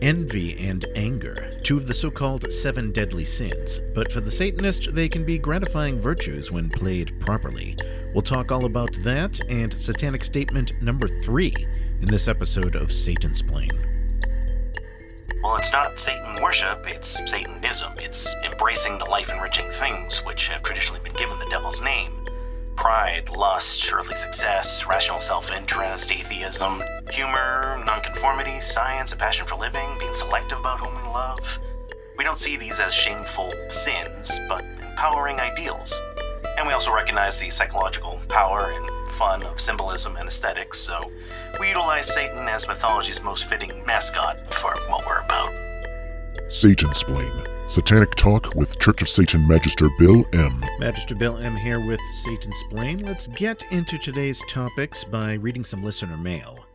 Envy and anger, two of the so-called 7 deadly sins, but for the Satanist, they can be gratifying virtues when played properly. We'll talk all about that and Satanic Statement number 3 in this episode of Satansplain. Well, it's not Satan worship, it's Satanism. It's embracing the life-enriching things which have traditionally been given the devil's name. Pride, lust, earthly success, rational self-interest, atheism, humor, nonconformity, science, a passion for living, being selective about whom we love. We don't see these as shameful sins, but empowering ideals. And we also recognize the psychological power and fun of symbolism and aesthetics, so we utilize Satan as mythology's most fitting mascot for what we're about. Satansplain. Satanic Talk with Church of Satan Magister Bill M. Magister Bill M here with Satansplain. Let's get into today's topics by reading some listener mail.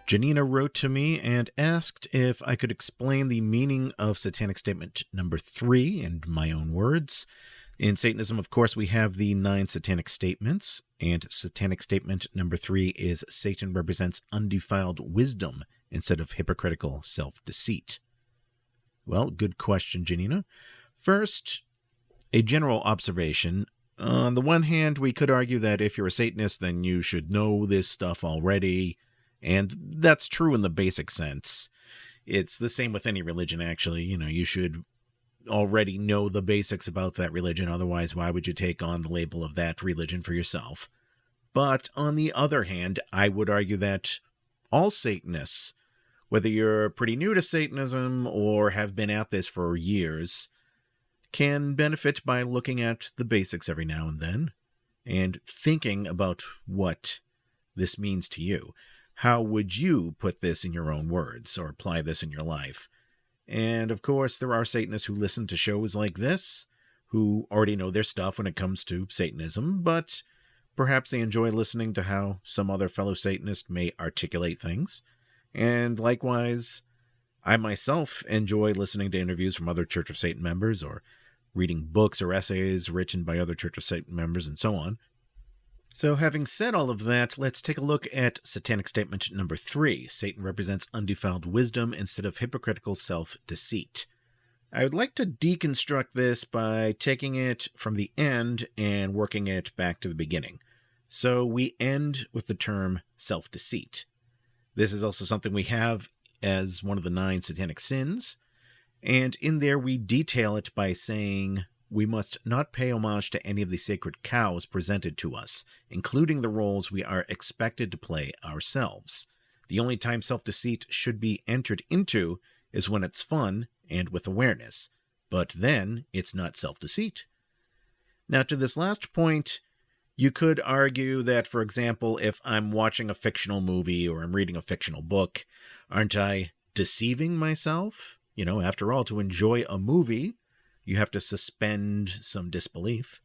Janina wrote to me and asked if I could explain the meaning of Satanic Statement number 3 in my own words. In Satanism, of course, we have the 9 Satanic Statements, and Satanic Statement number 3 is Satan represents undefiled wisdom instead of hypocritical self-deceit. Well, good question, Janina. First, a general observation. On the one hand, we could argue that if you're a Satanist, then you should know this stuff already, and that's true in the basic sense. It's the same with any religion, actually. You should already know the basics about that religion, otherwise why would you take on the label of that religion for yourself? But on the other hand, I would argue that all Satanists, whether you're pretty new to Satanism or have been at this for years, can benefit by looking at the basics every now and then and thinking about what this means to you. How would you put this in your own words or apply this in your life? And of course, there are Satanists who listen to shows like this, who already know their stuff when it comes to Satanism, but perhaps they enjoy listening to how some other fellow Satanist may articulate things. And likewise, I myself enjoy listening to interviews from other Church of Satan members or reading books or essays written by other Church of Satan members and so on. So having said all of that, let's take a look at Satanic Statement number 3. Satan represents undefiled wisdom instead of hypocritical self-deceit. I would like to deconstruct this by taking it from the end and working it back to the beginning. So we end with the term self-deceit. This is also something we have as one of the 9 satanic sins, and in there we detail it by saying we must not pay homage to any of the sacred cows presented to us, including the roles we are expected to play ourselves. The only time self-deceit should be entered into is when it's fun and with awareness, but then it's not self-deceit. Now, to this last point, you could argue that, for example, if I'm watching a fictional movie or I'm reading a fictional book, aren't I deceiving myself? After all, to enjoy a movie, you have to suspend some disbelief.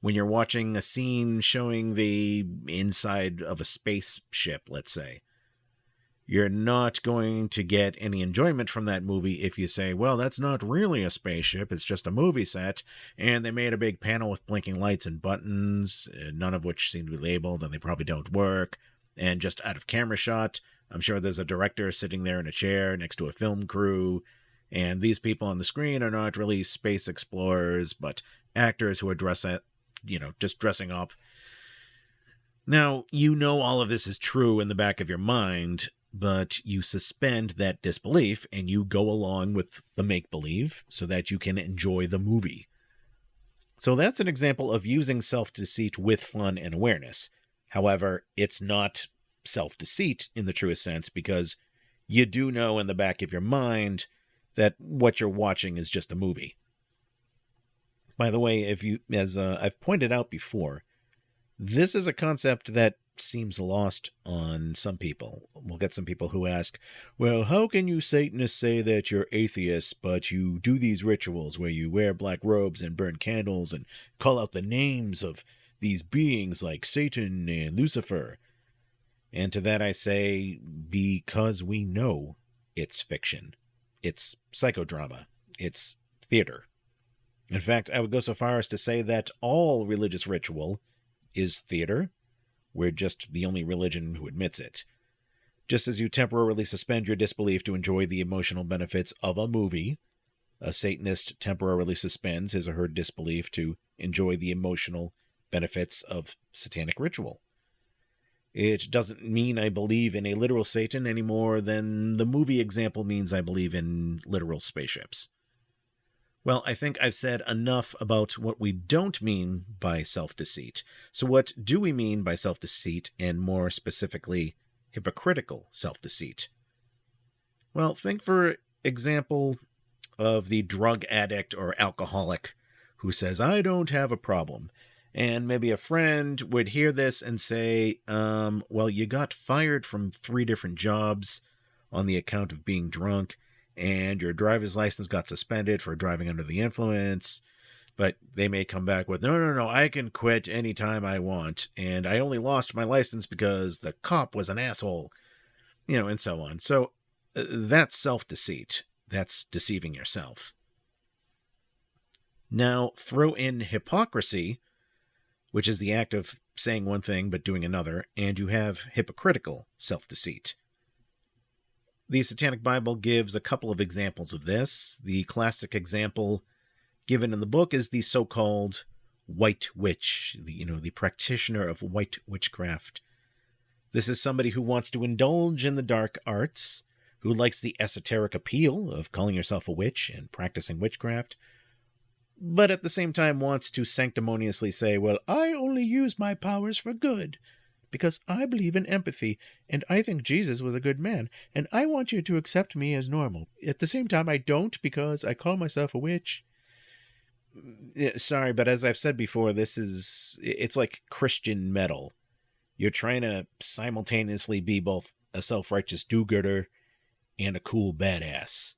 When you're watching a scene showing the inside of a spaceship, let's say, you're not going to get any enjoyment from that movie if you say, well, that's not really a spaceship, it's just a movie set, and they made a big panel with blinking lights and buttons, none of which seem to be labeled, and they probably don't work, and just out of camera shot, I'm sure there's a director sitting there in a chair next to a film crew, and these people on the screen are not really space explorers, but actors who are just dressing up. Now, all of this is true in the back of your mind, but you suspend that disbelief and you go along with the make-believe so that you can enjoy the movie. So that's an example of using self-deceit with fun and awareness. However, it's not self-deceit in the truest sense because you do know in the back of your mind that what you're watching is just a movie. By the way, as I've pointed out before, this is a concept that seems lost on some people. We'll get some people who ask, well, how can you Satanists say that you're atheists, but you do these rituals where you wear black robes and burn candles and call out the names of these beings like Satan and Lucifer? And to that I say, because we know it's fiction. It's psychodrama. It's theater. In fact, I would go so far as to say that all religious ritual is theater. We're just the only religion who admits it. Just as you temporarily suspend your disbelief to enjoy the emotional benefits of a movie, a Satanist temporarily suspends his or her disbelief to enjoy the emotional benefits of satanic ritual. It doesn't mean I believe in a literal Satan any more than the movie example means I believe in literal spaceships. Well, I think I've said enough about what we don't mean by self-deceit. So what do we mean by self-deceit, and more specifically, hypocritical self-deceit? Well, think, for example, of the drug addict or alcoholic who says, I don't have a problem. And maybe a friend would hear this and say, well, you got fired from 3 different jobs on the account of being drunk, and your driver's license got suspended for driving under the influence. But they may come back with, no, I can quit anytime I want, and I only lost my license because the cop was an asshole, and so on. So that's self-deceit. That's deceiving yourself. Now, throw in hypocrisy, which is the act of saying one thing but doing another, and you have hypocritical self-deceit. The Satanic Bible gives a couple of examples of this. The classic example given in the book is the so-called white witch, the practitioner of white witchcraft. This is somebody who wants to indulge in the dark arts, who likes the esoteric appeal of calling yourself a witch and practicing witchcraft, but at the same time wants to sanctimoniously say, well, I only use my powers for good, because I believe in empathy, and I think Jesus was a good man, and I want you to accept me as normal. At the same time, I don't, because I call myself a witch. Sorry, but as I've said before, it's like Christian metal. You're trying to simultaneously be both a self-righteous do-gooder and a cool badass.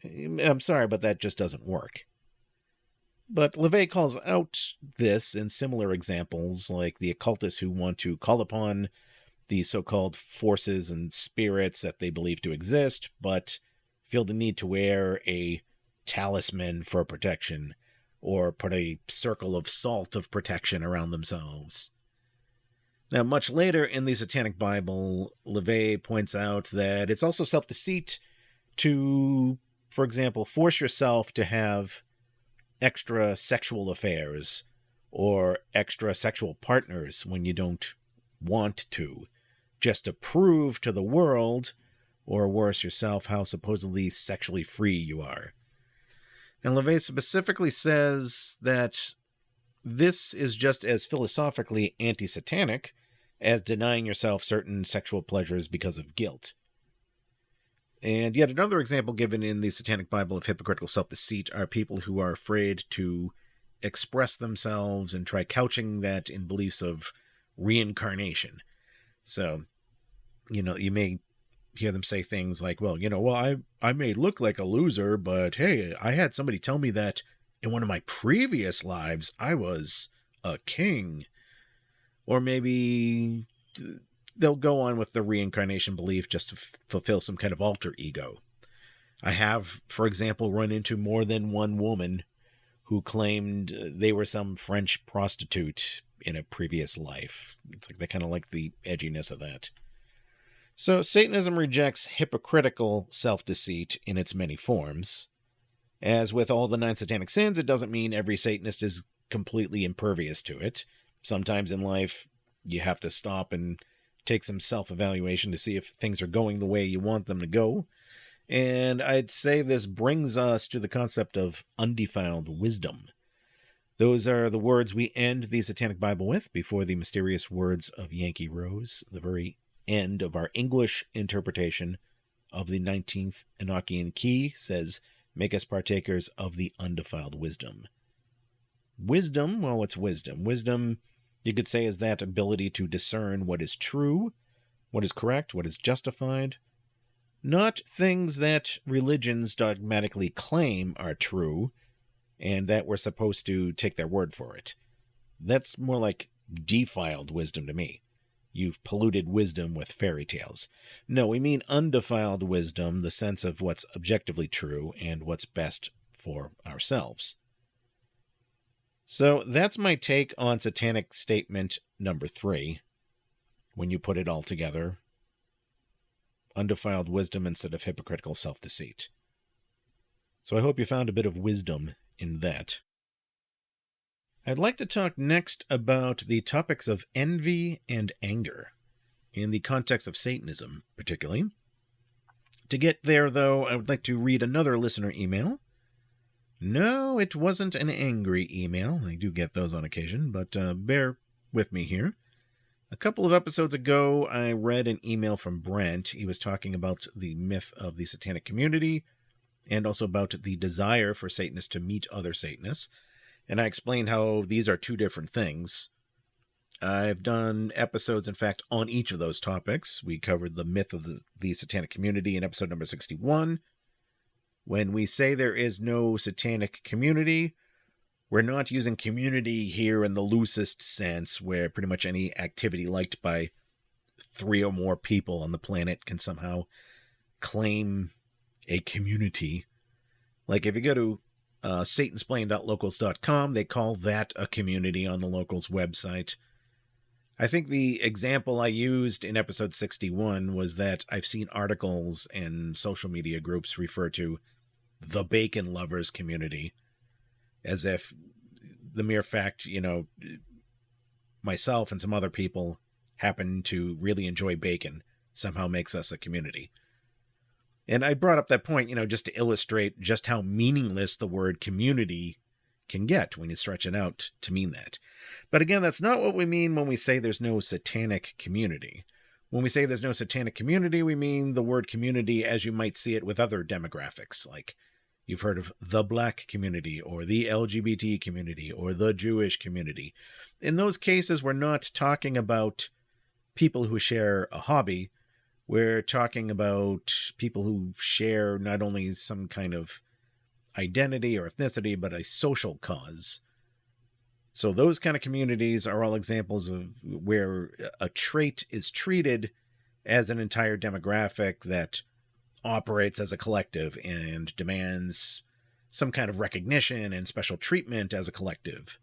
I'm sorry, but that just doesn't work. But LaVey calls out this in similar examples, like the occultists who want to call upon the so-called forces and spirits that they believe to exist, but feel the need to wear a talisman for protection, or put a circle of salt of protection around themselves. Now, much later in the Satanic Bible, LaVey points out that it's also self-deceit to, for example, force yourself to have extra sexual affairs or extra sexual partners when you don't want to, just to prove to the world, or worse yourself, how supposedly sexually free you are. And LaVey specifically says that this is just as philosophically anti-satanic as denying yourself certain sexual pleasures because of guilt. And yet another example given in the Satanic Bible of hypocritical self-deceit are people who are afraid to express themselves and try couching that in beliefs of reincarnation. So, you may hear them say things like, well, I may look like a loser, but hey, I had somebody tell me that in one of my previous lives, I was a king. Or maybe they'll go on with the reincarnation belief just to fulfill some kind of alter ego. I have, for example, run into more than one woman who claimed they were some French prostitute in a previous life. It's like they kind of like the edginess of that. So Satanism rejects hypocritical self-deceit in its many forms. As with all the 9 satanic sins, it doesn't mean every Satanist is completely impervious to it. Sometimes in life, you have to stop and take some self-evaluation to see if things are going the way you want them to go. And I'd say this brings us to the concept of undefiled wisdom. Those are the words we end the Satanic Bible with before the mysterious words of Yankee Rose, the very end of our English interpretation of the 19th Enochian key says, make us partakers of the undefiled wisdom. Wisdom, well, what's wisdom? Wisdom, you could say, is that ability to discern what is true, what is correct, what is justified. Not things that religions dogmatically claim are true, and that we're supposed to take their word for it. That's more like defiled wisdom to me. You've polluted wisdom with fairy tales. No, we mean undefiled wisdom, the sense of what's objectively true and what's best for ourselves. So that's my take on Satanic Statement number 3, when you put it all together. undefiled wisdom instead of hypocritical self-deceit. So I hope you found a bit of wisdom in that. I'd like to talk next about the topics of envy and anger, in the context of Satanism, particularly. To get there, though, I would like to read another listener email. No, it wasn't an angry email. I do get those on occasion, but bear with me here. A couple of episodes ago, I read an email from Brent. He was talking about the myth of the satanic community, and also about the desire for Satanists to meet other Satanists. And I explained how these are two different things. I've done episodes, in fact, on each of those topics. We covered the myth of the satanic community in episode number 61. When we say there is no satanic community, we're not using community here in the loosest sense, where pretty much any activity liked by 3 or more people on the planet can somehow claim a community. Like if you go to Satansplain.locals.com, they call that a community on the Locals website. I think the example I used in episode 61 was that I've seen articles and social media groups refer to the bacon lovers community, as if the mere fact, myself and some other people happen to really enjoy bacon somehow makes us a community. And I brought up that point, just to illustrate just how meaningless the word community can get when you stretch it out to mean that. But again, that's not what we mean when we say there's no satanic community. When we say there's no satanic community, we mean the word community as you might see it with other demographics, like you've heard of the Black community, or the LGBT community, or the Jewish community. In those cases, we're not talking about people who share a hobby. We're talking about people who share not only some kind of identity or ethnicity, but a social cause. So those kind of communities are all examples of where a trait is treated as an entire demographic that operates as a collective and demands some kind of recognition and special treatment as a collective.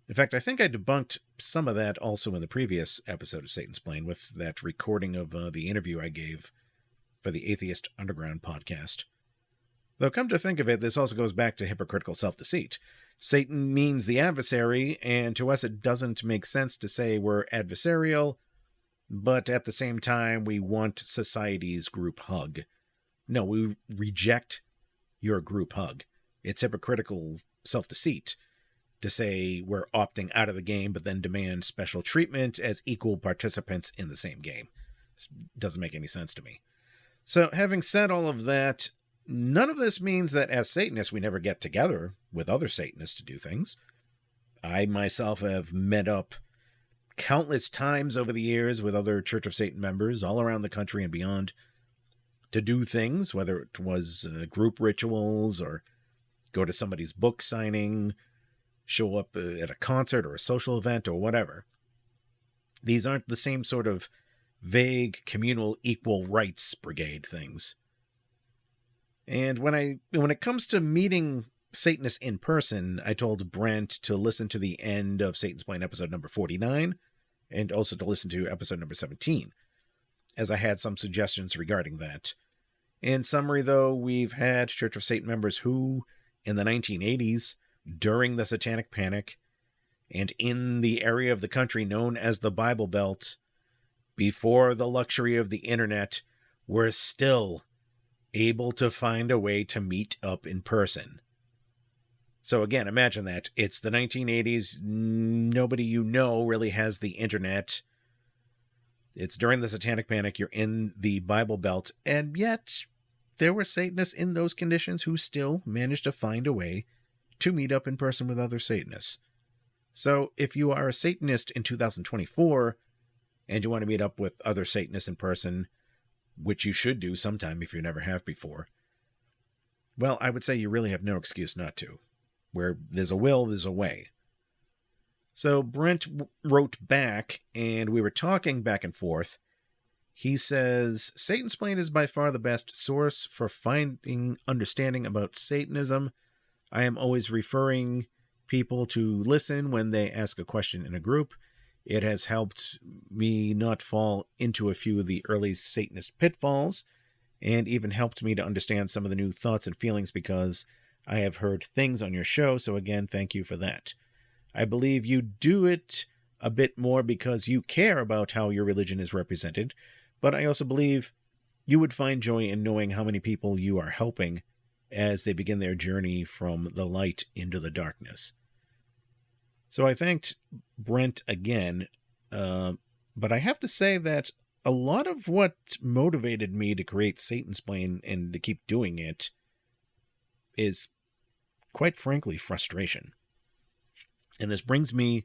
In fact, I think I debunked some of that also in the previous episode of Satansplain with that recording of the interview I gave for the Atheist Underground podcast. Though come to think of it, this also goes back to hypocritical self-deceit. Satan means the adversary, and to us it doesn't make sense to say we're adversarial, but at the same time we want society's group hug. No, we reject your group hug. It's hypocritical self-deceit to say we're opting out of the game but then demand special treatment as equal participants in the same game. This doesn't make any sense to me. So having said all of that, none of this means that as Satanists we never get together with other Satanists to do things. I myself have met up countless times over the years with other Church of Satan members all around the country and beyond to do things, whether it was group rituals or go to somebody's book signing, show up at a concert or a social event or whatever. These aren't the same sort of vague communal equal rights brigade things. And when it comes to meeting Satanists in person, I told Brent to listen to the end of Satansplain episode number 49 and also to listen to episode number 17, as I had some suggestions regarding that. In summary, though, we've had Church of Satan members who, in the 1980s, during the Satanic Panic, and in the area of the country known as the Bible Belt, before the luxury of the internet, were still able to find a way to meet up in person. So again, imagine that. It's the 1980s. Nobody you know really has the internet. It's during the Satanic Panic. You're in the Bible Belt. And yet, there were Satanists in those conditions who still managed to find a way to meet up in person with other Satanists. So if you are a Satanist in 2024, and you want to meet up with other Satanists in person, which you should do sometime if you never have before, well, I would say you really have no excuse not to. Where there's a will, there's a way. So Brent wrote back, and we were talking back and forth. He says, Satansplain is by far the best source for finding understanding about Satanism. I am always referring people to listen when they ask a question in a group. It has helped me not fall into a few of the early Satanist pitfalls, and even helped me to understand some of the new thoughts and feelings because I have heard things on your show, so again, thank you for that. I believe you do it a bit more because you care about how your religion is represented, but I also believe you would find joy in knowing how many people you are helping as they begin their journey from the light into the darkness. So I thanked Brent again, but I have to say that a lot of what motivated me to create Satansplain and to keep doing it is, quite frankly, frustration. And this brings me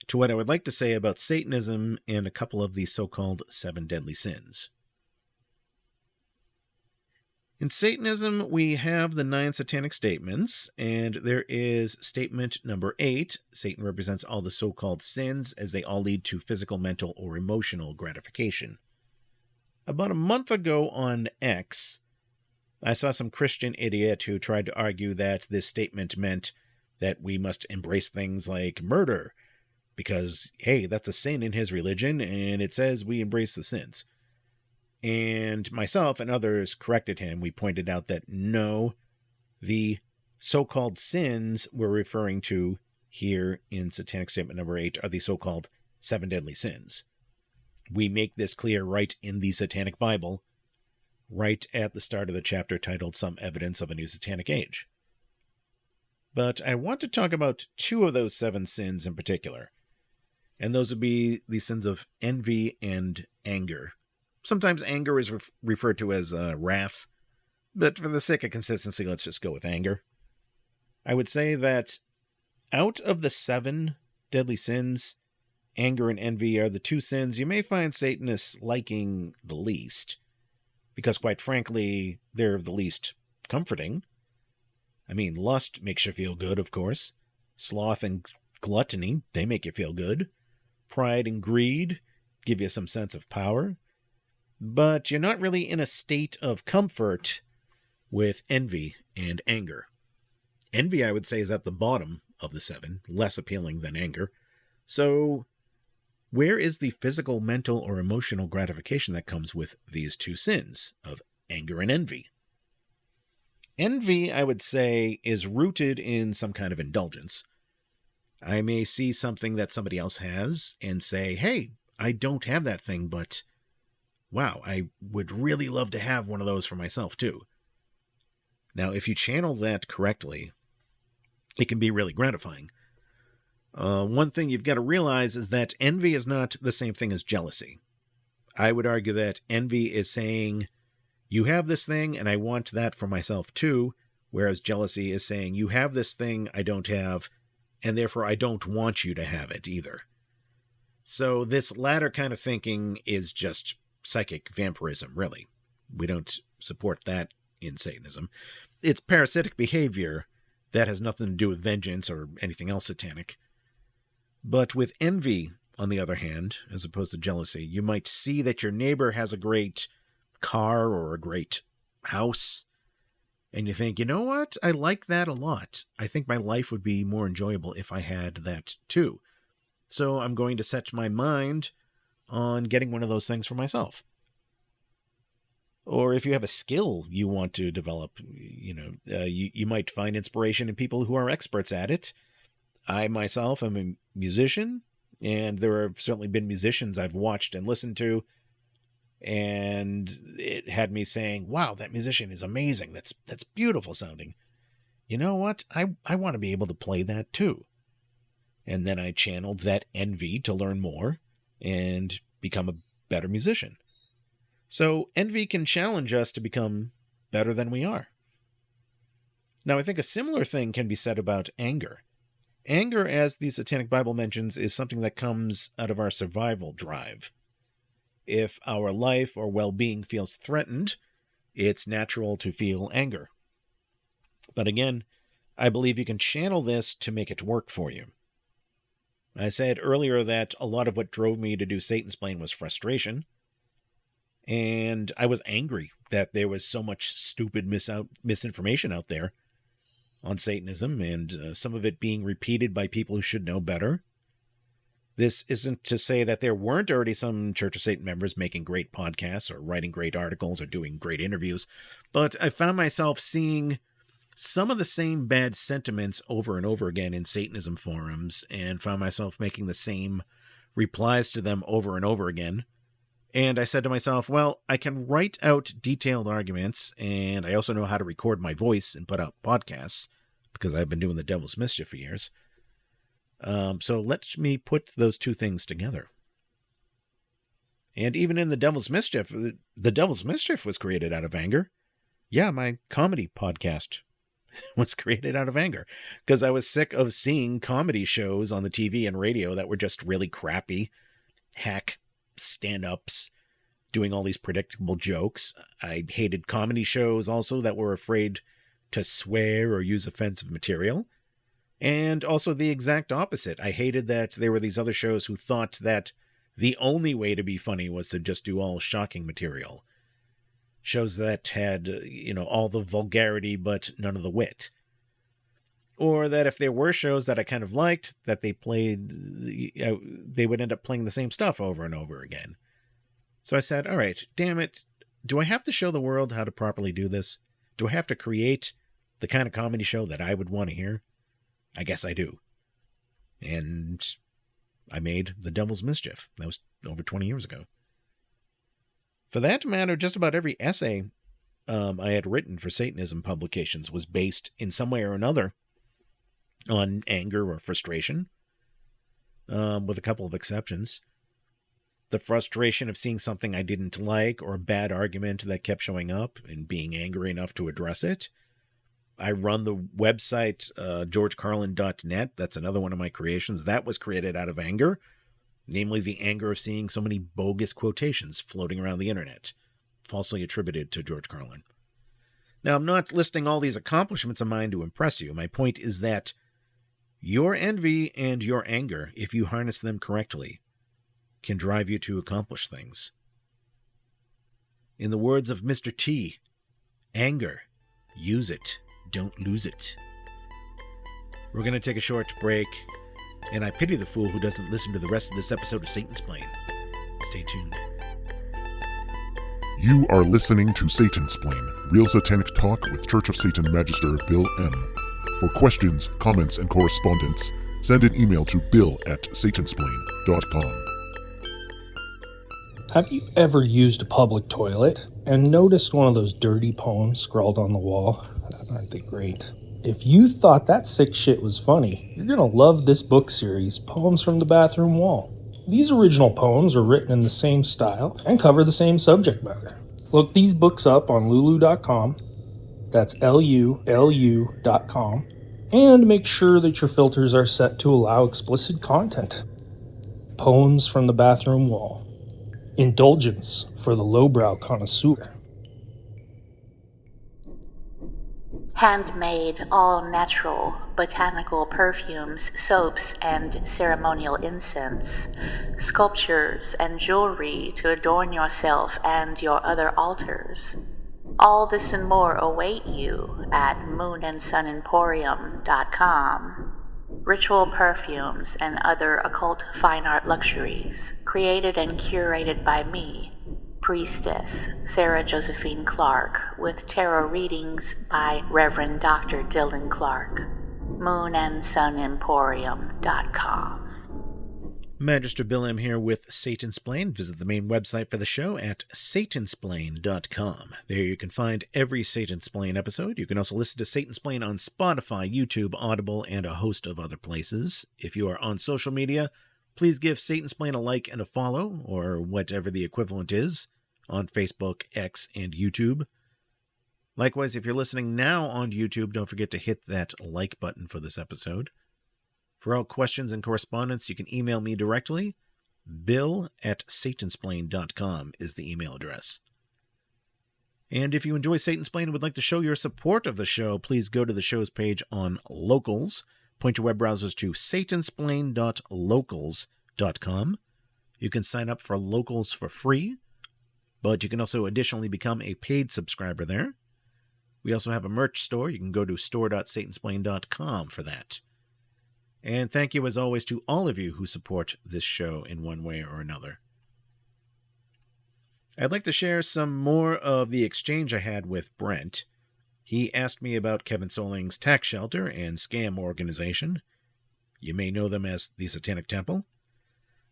to what I would like to say about Satanism and a couple of the so-called 7 deadly sins. In Satanism, we have the 9 Satanic Statements, and there is statement number 8. Satan represents all the so-called sins as they all lead to physical, mental, or emotional gratification. About a month ago on X, I saw some Christian idiot who tried to argue that this statement meant that we must embrace things like murder, because, hey, that's a sin in his religion, and it says we embrace the sins. And myself and others corrected him. We pointed out that no, the so-called sins we're referring to here in Satanic Statement number 8 are the so-called 7 deadly sins. We make this clear right in the Satanic Bible, right at the start of the chapter titled Some Evidence of a New Satanic Age. But I want to talk about 2 of those 7 sins in particular, and those would be the sins of envy and anger. Sometimes anger is referred to as wrath, but for the sake of consistency, let's just go with anger. I would say that out of the 7 deadly sins, anger and envy are the 2 sins you may find Satanists liking the least, because quite frankly, they're the least comforting. I mean, lust makes you feel good, of course. Sloth and gluttony, they make you feel good. Pride and greed give you some sense of power. But you're not really in a state of comfort with envy and anger. Envy, I would say, is at the bottom of the 7, less appealing than anger. So, where is the physical, mental, or emotional gratification that comes with these 2 sins of anger and envy? Envy, I would say, is rooted in some kind of indulgence. I may see something that somebody else has and say, hey, I don't have that thing, but wow, I would really love to have one of those for myself too. Now, if you channel that correctly, it can be really gratifying. One thing you've got to realize is that envy is not the same thing as jealousy. I would argue that envy is saying, you have this thing and I want that for myself too, whereas jealousy is saying, you have this thing I don't have, and therefore I don't want you to have it either. So this latter kind of thinking is just psychic vampirism, really. We don't support that in Satanism. It's parasitic behavior that has nothing to do with vengeance or anything else satanic. But with envy, on the other hand, as opposed to jealousy, you might see that your neighbor has a great car or a great house, and you think, you know what? I like that a lot. I think my life would be more enjoyable if I had that too. So I'm going to set my mind on getting one of those things for myself. Or if you have a skill you want to develop, you might find inspiration in people who are experts at it. I myself am a musician, and there have certainly been musicians I've watched and listened to, and it had me saying, wow, that musician is amazing. That's beautiful sounding. You know what? I want to be able to play that too. And then I channeled that envy to learn more and become a better musician. So envy can challenge us to become better than we are. Now, I think a similar thing can be said about anger. Anger, as the Satanic Bible mentions, is something that comes out of our survival drive. If our life or well-being feels threatened, it's natural to feel anger. But again, I believe you can channel this to make it work for you. I said earlier that a lot of what drove me to do Satansplain was frustration. And I was angry that there was so much stupid misinformation out there on Satanism, and some of it being repeated by people who should know better. This isn't to say that there weren't already some Church of Satan members making great podcasts or writing great articles or doing great interviews, but I found myself seeing some of the same bad sentiments over and over again in Satanism forums, and found myself making the same replies to them over and over again. And I said to myself, well, I can write out detailed arguments, and I also know how to record my voice and put out podcasts, because I've been doing the Devil's Mischief for years. So let me put those two things together. And even in the Devil's Mischief was created out of anger. Yeah, my comedy podcast was created out of anger, because I was sick of seeing comedy shows on the TV and radio that were just really crappy, hack stand-ups, doing all these predictable jokes. I hated comedy shows also that were afraid to swear or use offensive material. And also the exact opposite. I hated that there were these other shows who thought that the only way to be funny was to just do all shocking material. Shows that had, all the vulgarity but none of the wit. Or that if there were shows that I kind of liked, that they would end up playing the same stuff over and over again. So I said, all right, damn it, do I have to show the world how to properly do this? Do I have to create the kind of comedy show that I would want to hear? I guess I do. And I made The Devil's Mischief. That was over 20 years ago. For that matter, just about every essay I had written for Satanism publications was based in some way or another on anger or frustration, with a couple of exceptions. The frustration of seeing something I didn't like, or a bad argument that kept showing up, and being angry enough to address it. I run the website, georgecarlin.net. That's another one of my creations. That was created out of anger, namely the anger of seeing so many bogus quotations floating around the internet, falsely attributed to George Carlin. Now, I'm not listing all these accomplishments of mine to impress you. My point is that your envy and your anger, if you harness them correctly, can drive you to accomplish things. In the words of Mr. T, anger, use it. Don't lose it. We're going to take a short break, and I pity the fool who doesn't listen to the rest of this episode of Satansplain. Stay tuned. You are listening to Satansplain, real satanic talk with Church of Satan Magister Bill M. For questions, comments, and correspondence, send an email to bill@satansplain.com. Have you ever used a public toilet and noticed one of those dirty poems scrawled on the wall? Aren't they great? If you thought that sick shit was funny, you're gonna love this book series, Poems from the Bathroom Wall. These original poems are written in the same style and cover the same subject matter. Look these books up on lulu.com, that's LULU.com, and make sure that your filters are set to allow explicit content. Poems from the Bathroom Wall. Indulgence for the lowbrow connoisseur. Handmade, all-natural, botanical perfumes, soaps, and ceremonial incense, sculptures and jewelry to adorn yourself and your other altars. All this and more await you at moonandsunemporium.com. Ritual perfumes and other occult fine art luxuries, created and curated by me, Priestess Sarah Josephine Clark, with tarot readings by Reverend Dr. Dylan Clark. moonandsunemporium.com. Magister Bill M. here with Satansplain. Visit the main website for the show at satansplain.com. There you can find every Satansplain episode. You can also listen to Satansplain on Spotify, YouTube, Audible, and a host of other places. If you are on social media, please give Satansplain a like and a follow, or whatever the equivalent is, on Facebook, X, and YouTube. Likewise, if you're listening now on YouTube, don't forget to hit that like button for this episode. For all questions and correspondence, you can email me directly. bill@satansplain.com is the email address. And if you enjoy Satansplain and would like to show your support of the show, please go to the show's page on Locals. Point your web browsers to satansplain.locals.com. You can sign up for Locals for free, but you can also additionally become a paid subscriber there. We also have a merch store. You can go to store.satansplain.com for that. And thank you, as always, to all of you who support this show in one way or another. I'd like to share some more of the exchange I had with Brent. He asked me about Kevin Solling's tax shelter and scam organization. You may know them as the Satanic Temple.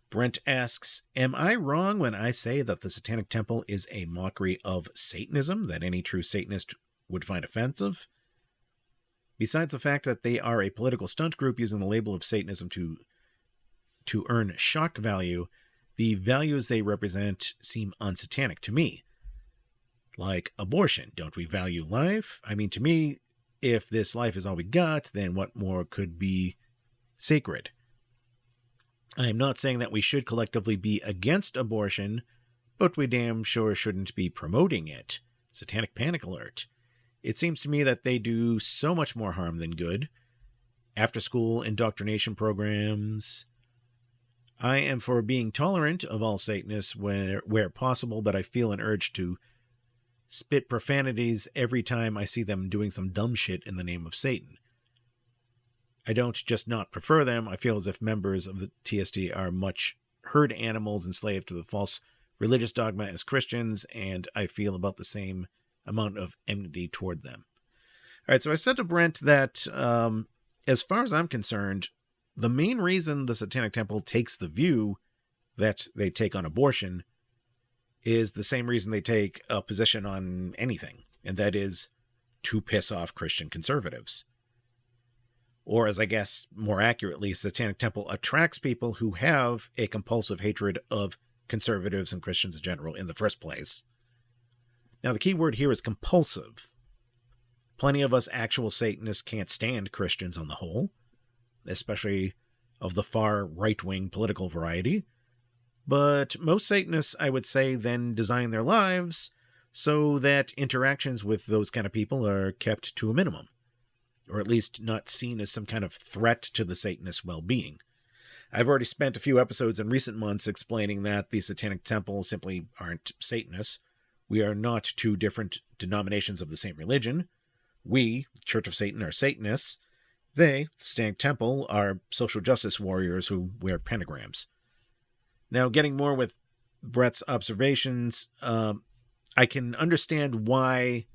Brent asks, am I wrong when I say that the Satanic Temple is a mockery of Satanism that any true Satanist would find offensive? Besides the fact that they are a political stunt group using the label of Satanism to earn shock value, the values they represent seem unsatanic to me. Like abortion. Don't we value life? I mean, to me, if this life is all we got, then what more could be sacred? I am not saying that we should collectively be against abortion, but we damn sure shouldn't be promoting it. Satanic panic alert. It seems to me that they do so much more harm than good. After-school indoctrination programs. I am for being tolerant of all Satanists where possible, but I feel an urge to spit profanities every time I see them doing some dumb shit in the name of Satan. I don't just not prefer them. I feel as if members of the TST are much herd animals enslaved to the false religious dogma as Christians, and I feel about the same amount of enmity toward them. All right, so I said to Brent that as far as I'm concerned, the main reason the Satanic Temple takes the view that they take on abortion is the same reason they take a position on anything, and that is to piss off Christian conservatives. Or, as I guess more accurately, Satanic Temple attracts people who have a compulsive hatred of conservatives and Christians in general in the first place. Now, the key word here is compulsive. Plenty of us actual Satanists can't stand Christians on the whole, especially of the far right-wing political variety. But most Satanists, I would say, then design their lives so that interactions with those kind of people are kept to a minimum, or at least not seen as some kind of threat to the Satanist well-being. I've already spent a few episodes in recent months explaining that the Satanic Temple simply aren't Satanists. We are not two different denominations of the same religion. We, Church of Satan, are Satanists. They, the Satanic Temple, are social justice warriors who wear pentagrams. Now, getting more with Brett's observations, I can understand why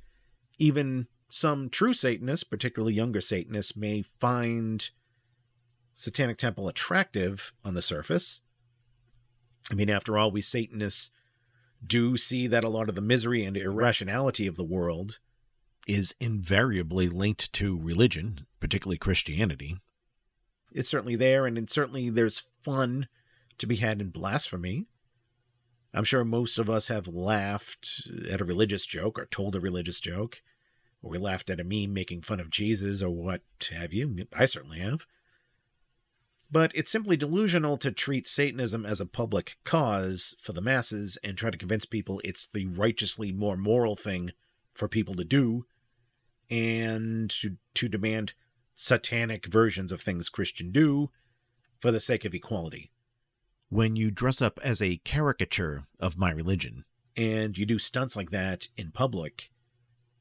even some true Satanists, particularly younger Satanists, may find Satanic Temple attractive on the surface. I mean, after all, we Satanists do see that a lot of the misery and irrationality of the world is invariably linked to religion, particularly Christianity. It's certainly there, and certainly there's fun to be had in blasphemy. I'm sure most of us have laughed at a religious joke or told a religious joke, or we laughed at a meme making fun of Jesus or what have you. I certainly have. But it's simply delusional to treat Satanism as a public cause for the masses and try to convince people it's the righteously more moral thing for people to do, and to demand satanic versions of things Christians do for the sake of equality. When you dress up as a caricature of my religion, and you do stunts like that in public,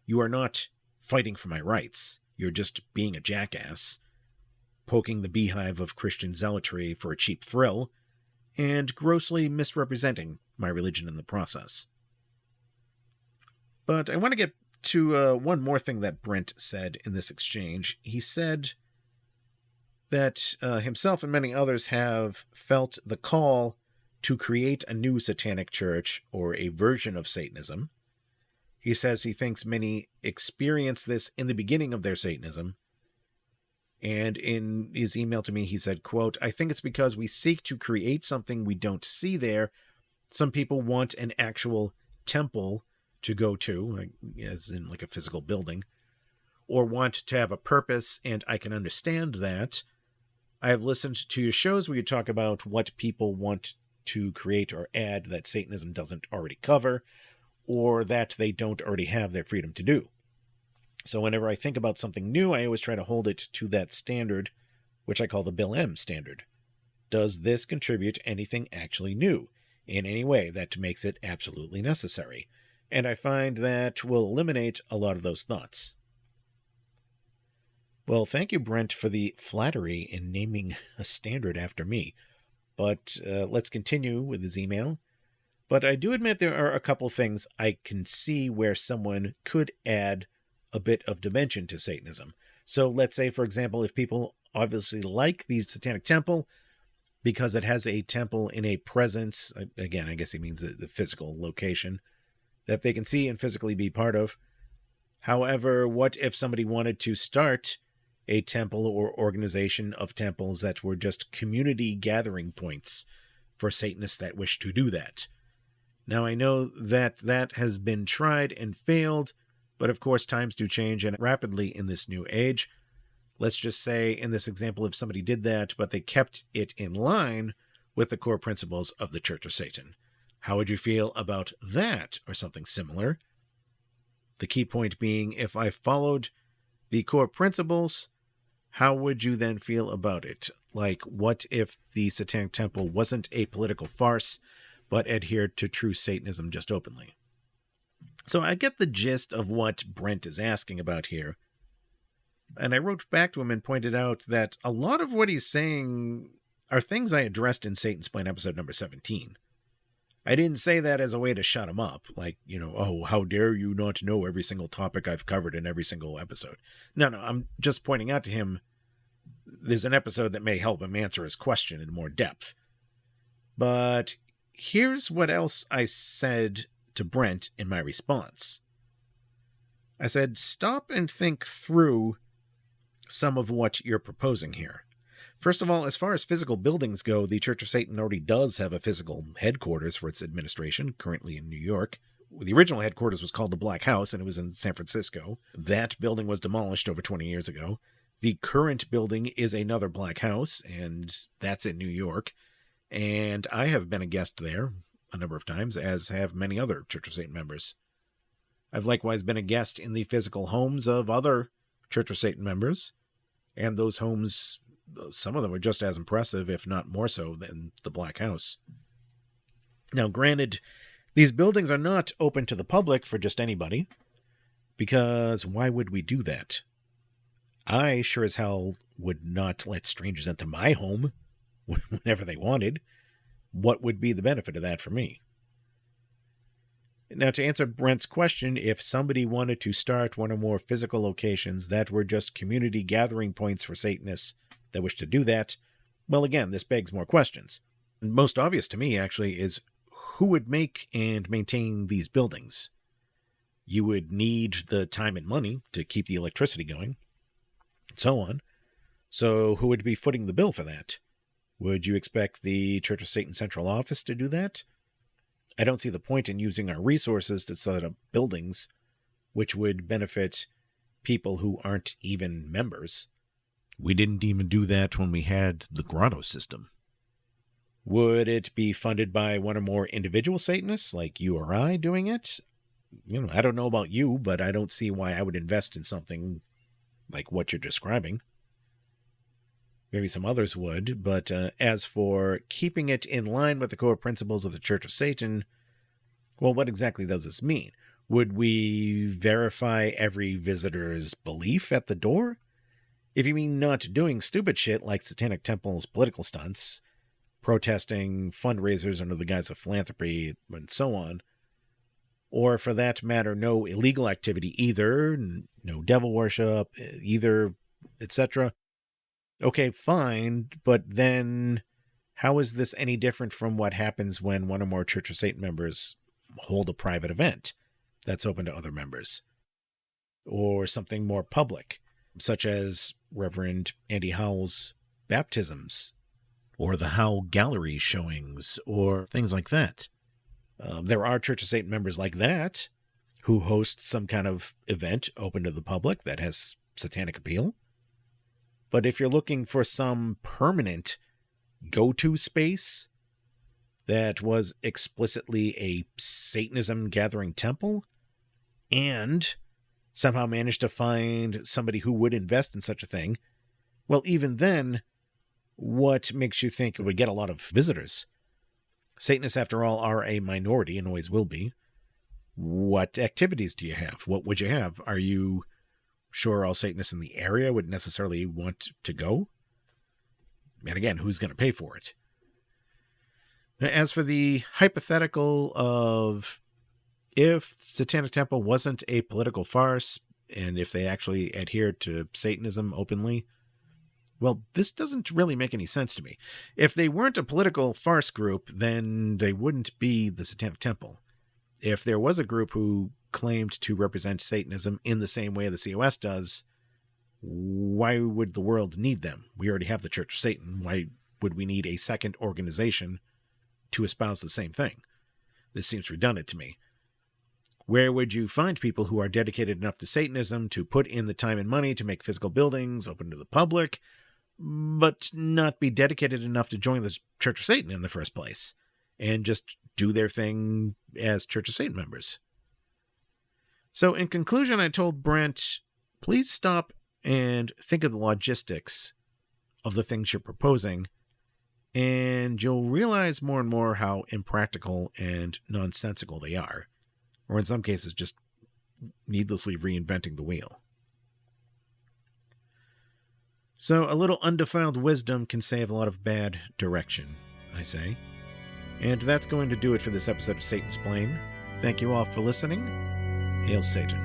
you are not fighting for my rights. You're just being a jackass, poking the beehive of Christian zealotry for a cheap thrill, and grossly misrepresenting my religion in the process. But I want to get to one more thing that Brent said in this exchange. He said that himself and many others have felt the call to create a new satanic church or a version of Satanism. He says he thinks many experience this in the beginning of their Satanism. And in his email to me, he said, quote, "I think it's because we seek to create something we don't see there. Some people want an actual temple to go to, as in like a physical building, or want to have a purpose, and I can understand that. I have listened to your shows where you talk about what people want to create or add that Satanism doesn't already cover, or that they don't already have their freedom to do. So whenever I think about something new, I always try to hold it to that standard, which I call the Bill M standard. Does this contribute anything actually new in any way that makes it absolutely necessary? And I find that will eliminate a lot of those thoughts." Well, thank you, Brent, for the flattery in naming a standard after me. But let's continue with his email. But I do admit there are a couple things I can see where someone could add a bit of dimension to Satanism. So let's say, for example, if people obviously like the Satanic Temple because it has a temple in a presence, again, I guess he means the physical location, that they can see and physically be part of. However, what if somebody wanted to start a temple or organization of temples that were just community gathering points for Satanists that wish to do that? Now, I know that that has been tried and failed, but of course times do change and rapidly in this new age. Let's just say in this example, if somebody did that, but they kept it in line with the core principles of the Church of Satan. How would you feel about that or something similar? The key point being, if I followed the core principles, how would you then feel about it? Like, what if the Satanic Temple wasn't a political farce, but adhered to true Satanism just openly? So I get the gist of what Brent is asking about here. And I wrote back to him and pointed out that a lot of what he's saying are things I addressed in Satansplain episode number 17. I didn't say that as a way to shut him up, like, oh, how dare you not know every single topic I've covered in every single episode. No, I'm just pointing out to him there's an episode that may help him answer his question in more depth. But here's what else I said to Brent in my response. I said, stop and think through some of what you're proposing here. First of all, as far as physical buildings go, the Church of Satan already does have a physical headquarters for its administration, currently in New York. The original headquarters was called the Black House, and it was in San Francisco. That building was demolished over 20 years ago. The current building is another Black House, and that's in New York. And I have been a guest there a number of times, as have many other Church of Satan members. I've likewise been a guest in the physical homes of other Church of Satan members, and those homes, some of them are just as impressive, if not more so, than the Black House. Now, granted, these buildings are not open to the public for just anybody, because why would we do that? I sure as hell would not let strangers into my home whenever they wanted. What would be the benefit of that for me? Now, to answer Brent's question, if somebody wanted to start one or more physical locations that were just community gathering points for Satanists that wish to do that, well, again, this begs more questions. And most obvious to me, actually, is who would make and maintain these buildings? You would need the time and money to keep the electricity going, and so on. So who would be footing the bill for that? Would you expect the Church of Satan Central Office to do that? I don't see the point in using our resources to set up buildings which would benefit people who aren't even members. We didn't even do that when we had the grotto system. Would it be funded by one or more individual Satanists like you or I doing it? I don't know about you, but I don't see why I would invest in something like what you're describing. Maybe some others would, but as for keeping it in line with the core principles of the Church of Satan, well, what exactly does this mean? Would we verify every visitor's belief at the door? If you mean not doing stupid shit like Satanic Temple's political stunts, protesting, fundraisers under the guise of philanthropy, and so on, or for that matter, no illegal activity either, no devil worship either, etc., okay, fine, but then how is this any different from what happens when one or more Church of Satan members hold a private event that's open to other members? Or something more public, such as Reverend Andy Howell's baptisms, or the Howell Gallery showings, or things like that. There are Church of Satan members like that who host some kind of event open to the public that has satanic appeal. But if you're looking for some permanent go-to space that was explicitly a Satanism gathering temple, and somehow managed to find somebody who would invest in such a thing, well, even then, what makes you think it would get a lot of visitors? Satanists, after all, are a minority and always will be. What activities do you have? What would you have? Are you sure all Satanists in the area would necessarily want to go. And again, who's going to pay for it? As for the hypothetical of if Satanic Temple wasn't a political farce, and if they actually adhered to Satanism openly, well, this doesn't really make any sense to me. If they weren't a political farce group, then they wouldn't be the Satanic Temple. If there was a group who claimed to represent Satanism in the same way the COS does, why would the world need them? We already have the Church of Satan. Why would we need a second organization to espouse the same thing? This seems redundant to me. Where would you find people who are dedicated enough to Satanism to put in the time and money to make physical buildings open to the public, but not be dedicated enough to join the Church of Satan in the first place, and just do their thing as Church of Satan members? So in conclusion, I told Brent, please stop and think of the logistics of the things you're proposing, and you'll realize more and more how impractical and nonsensical they are, or in some cases just needlessly reinventing the wheel. So a little undefiled wisdom can save a lot of bad direction, I say. And that's going to do it for this episode of Satansplain. Thank you all for listening. Hail Satan.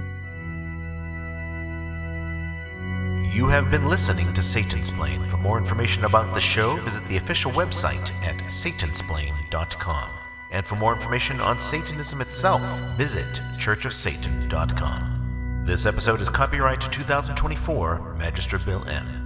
You have been listening to Satansplain. For more information about the show, visit the official website at Satansplain.com. And for more information on Satanism itself, visit churchofsatan.com. This episode is copyright 2024, Magister Bill M.